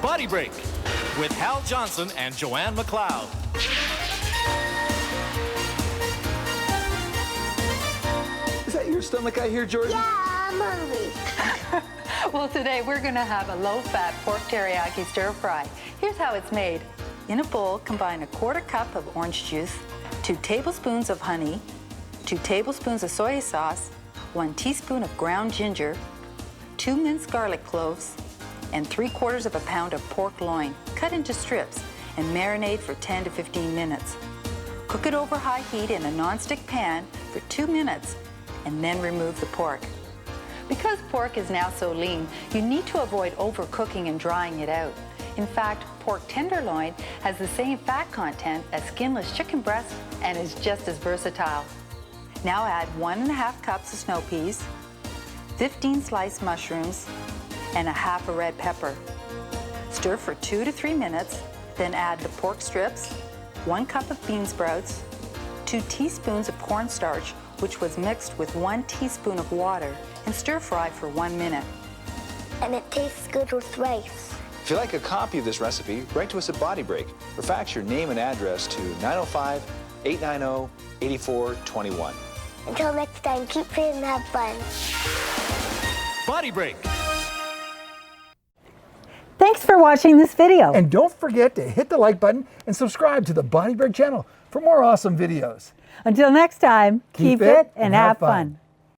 BodyBreak with Hal Johnson and Joanne McLeod. Is that your stomach I hear, Jordan? Yeah, I'm hungry. Well, today we're going to have a low-fat pork teriyaki stir fry. Here's how it's made. In a bowl, combine a 1/4 cup of orange juice, 2 tablespoons of honey, 2 tablespoons of soy sauce, 1 teaspoon of ground ginger, 2 minced garlic cloves, and 3/4 of a pound of pork loin, cut into strips, and marinate for 10 to 15 minutes. Cook it over high heat in a nonstick pan for 2 minutes, and then remove the pork. Because pork is now so lean, you need to avoid overcooking and drying it out. In fact, pork tenderloin has the same fat content as skinless chicken breast and is just as versatile. Now add 1½ cups of snow peas, 15 sliced mushrooms, and 1/2 red pepper. Stir for 2 to 3 minutes, then add the pork strips, 1 cup of bean sprouts, 2 teaspoons of cornstarch, which was mixed with 1 teaspoon of water, and stir fry for 1 minute. And it tastes good with rice. If you'd like a copy of this recipe, write to us at BodyBreak or fax your name and address to 905-890-8421. Until next time, keep fit and have fun. BodyBreak. Thanks for watching this video. And don't forget to hit the like button and subscribe to the BodyBreak channel for more awesome videos. Until next time, keep fit and have fun.